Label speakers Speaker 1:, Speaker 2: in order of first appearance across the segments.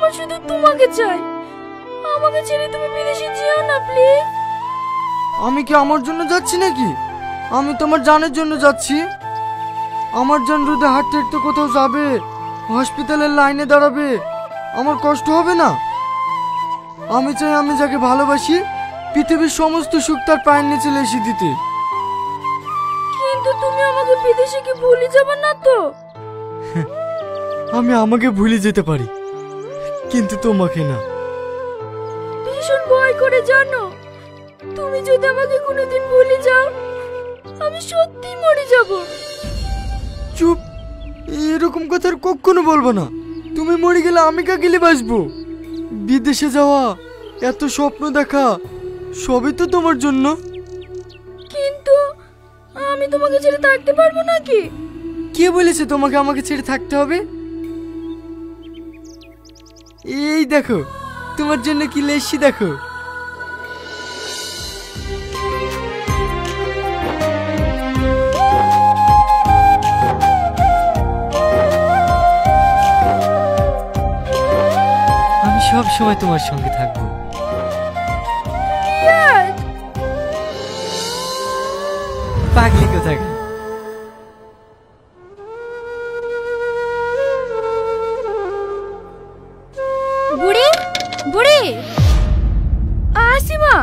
Speaker 1: আমার শুধু তোমাকে চাই। আমাকে ছেড়ে তুমি বিদেশে যেও না প্লিজ।
Speaker 2: আমি কি আমার জন্য যাচ্ছি নাকি? আমি তোমার জানের জন্য যাচ্ছি। আমার জান রোদে হাঁটতে হাঁটতে কোথাও যাবে, হসপিটালের লাইনে দাঁড়াবে, আমার কষ্ট হবে না? আমি চাই আমি যাকে ভালোবাসি পৃথিবীর সমস্ত সুখ তার পায়ের নিচে লেসে দিতে।
Speaker 1: কিন্তু তুমি আমাকে বিদেশে কি ভুলে যাবে না তো?
Speaker 2: আমি আমাকে ভুলে যেতে পারি, কিন্তু তোমাকে না।
Speaker 1: ভীষণ ভয় করে জানো, তুমি যদি আমাকে কোনোদিন ভুলে যাও আমি সত্যি মরে যাব।
Speaker 2: চুপ, এরকম কথা আর কখনো বলবো না। তুমি মরে গেলে আমি কাকে বাঁচবো? বিদেশে যাওয়া, এত স্বপ্ন দেখা, সবই তো তোমার জন্য।
Speaker 1: কিন্তু আমি তোমাকে ছেড়ে থাকতে পারবো নাকি?
Speaker 2: কে বলেছে তোমাকে আমাকে ছেড়ে থাকতে হবে? এই দেখো তোমার জন্য কি লেসি, দেখো। আমি সব সময় তোমার সঙ্গে থাকবো। পাগলি কোথায়।
Speaker 1: বুড়ি বুড়ি, আসিমা।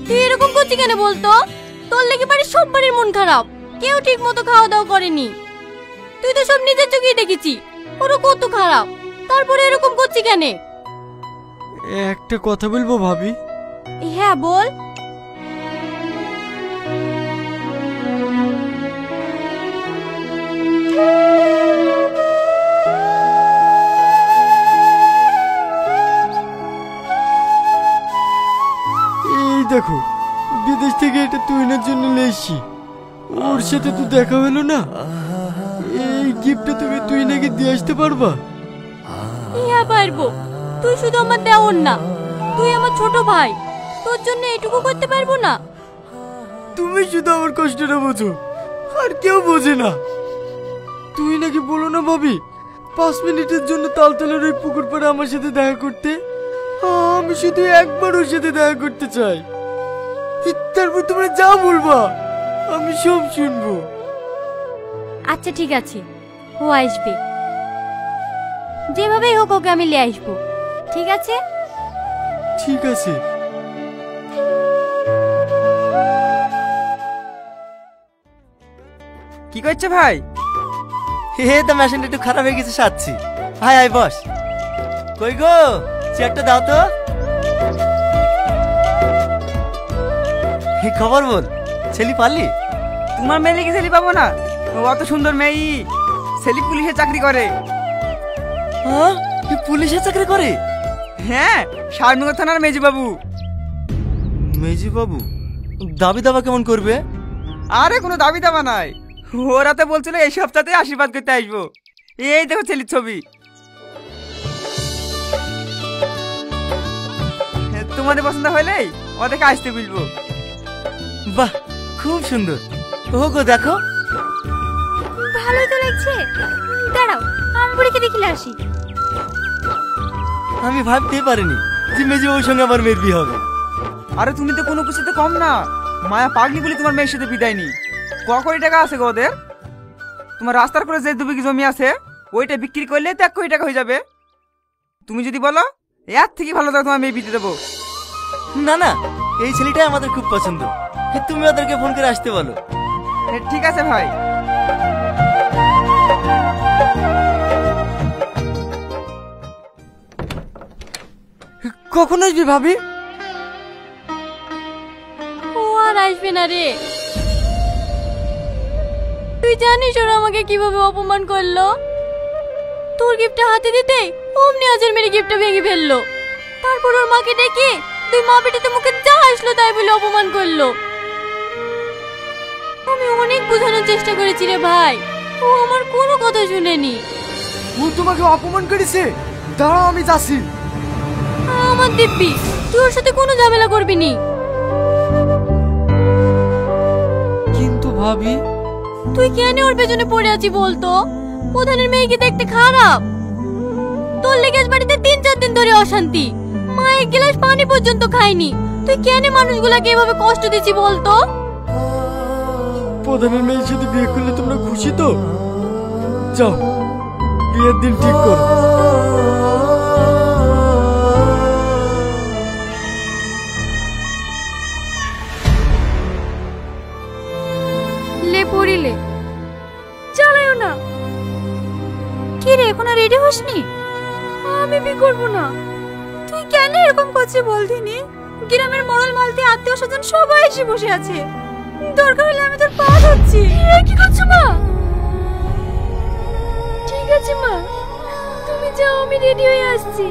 Speaker 1: তুই এরকম করছিস কেন বলতো? তোর লেগে বাড়ির সব বাড়ির মন খারাপ, কেউ ঠিক মতো খাওয়া দাওয়া করেনি। তুই তো সব নিজের চোখেই দেখেছি ওরা কত খারাপ, তারপরে এরকম করছিস কেন?
Speaker 2: একটা কথা বলবো ভাবি?
Speaker 1: হ্যাঁ বল।
Speaker 2: এই দেখো বিদেশ থেকে এটা তুহিনের জন্য লেসি, ওর সাথে তো দেখা হলো না। এই গিফটটা তুমি তুহিনাকে দিয়ে আসতে পারবা?
Speaker 1: হ্যাঁ পারবো। তুই শুধু আমার দেওর না, তুই আমার ছোট ভাই, তোর জন্য এটুকু করতে পারবো না?
Speaker 2: তুমি শুধু আমার কষ্টটা বোঝো, আর কেউ বোঝে না। তুই নাকি বলো না ভাবি 5 মিনিটের জন্য তালতলার ওই পুকুর পাড়ে আমার সাথে দেখা করতে। আমি শুধু একবার ওর সাথে দেখা করতে চাই। তারপর তোমরা যা বলবা আমি সব শুনবো।
Speaker 1: আচ্ছা ঠিক আছে, ও আসবে, যেভাবেই হোক ওকে আমি নিয়ে আসবো। ঠিক আছে?
Speaker 2: ঠিক আছে।
Speaker 3: কি করছে ভাই? হে তো মেশিনটা একটু খারাপ হয়ে গেছে, সাচ্ছি। High hi boss. কই গো, চেকটা দাও তো। কি খবর বল, ছেলি পারলি?
Speaker 4: তোমার মেয়ে কি ছেলে পাবো না? ও অত সুন্দর মেয়ে, ছেলে পুলিশে চাকরি করে।
Speaker 3: হ্যাঁ, পুলিশে চাকরি করে?
Speaker 4: হ্যাঁ, শারনগর থানার মেজি বাবু।
Speaker 3: মেজি বাবু দাবি দাবা কেমন করবে?
Speaker 4: আরে কোনো দাবি দাবা নাই, ওরা তো বলছিল এই সপ্তাহে আশীর্বাদ করতে আসবো। এই দেখো ছেলের ছবি, তোমাদের পছন্দ হলেই ওদেরকে আসতে বলবো।
Speaker 3: বাহ, খুব সুন্দর। ও গো দেখো,
Speaker 1: ভালো তো লাগছে। দাঁড়াও আমি বুড়িকে দেখিলে আসি।
Speaker 3: আমি ভাবতেই পারিনি যে মেজি বাবুর সঙ্গে আমার মেয়ের বিয়ে হবে।
Speaker 4: আরে তুমি তো কোনো কিছুতে কম না, মায়া পাগলি বলে তোমার মেয়ের সাথে বিদায় নি। ক কোটি টাকা আছে গো ওদের। তোমার রাস্তার করে যে 2 বিঘি জমি আছে ওইটা বিক্রি করলে তো 1 কোটি টাকা হয়ে যাবে। তুমি যদি বলো এর থেকে ভালো টাকা তোমার মেয়ে বিতে দেবো।
Speaker 3: না না, এই ছেলেটাই আমাদের খুব পছন্দ। তুমি ওদেরকে ফোন করে আসতে বলো।
Speaker 4: ঠিক আছে ভাই।
Speaker 2: কখন আসবি ভাবি?
Speaker 1: ও আর আসবে না রে। তুই জানিস ওরা আমাকে কিভাবে অপমান করলো? তোর গিফটটা হাতে দিতে অমনি আজের মেরে গিফটটা ভেঙে ফেললো। তারপর ওর মাকে ডেকে তুই মা বেটিতে মুখে যা আসলো তাই বলে অপমান করলো। আমি অনেক বোঝানোর চেষ্টা করেছি রে ভাই, ও আমার কোনো কথা শুনেনি।
Speaker 2: ও তোমাকে অপমান করেছে? দাঁড়াও আমি যাচ্ছি।
Speaker 1: আমার দিব্যি, তুই ওর সাথে কোনো ঝামেলা করবি নি।
Speaker 2: কিন্তু ভাবি
Speaker 1: তুই কেন ওর পেছনে পড়ে আছি বলতো? প্রধানের মেয়ে কি দেখতে খারাপ? তোর লেগে আজ বাড়িতে 3-4 দিন ধরে অশান্তি, মা এক গ্লাস পানি পর্যন্ত খায়নি। তুই কেন মানুষগুলাকে এভাবে কষ্ট দিচ্ছি বলতো?
Speaker 2: প্রধানের মেয়ের সাথে বিয়ে করলে তোমরা খুশি তো? যাও বিয়ের দিন ঠিক করো।
Speaker 1: লে পড়িলে চালায়ও না। কি রে, এখনো রেডি হসনি? আমি বিয়ে করবো না। তুই কেন এরকম করছিস বলদিনি? গ্রামের মরল মালতি আত্মীয় স্বজন সবাই এসে বসে আছে, দরকার হলে আমি তোর পা ধরছি। কি করছো মা? ঠিক আছে মা, তুমি যাও, আমি রেডি হয়ে আসছি।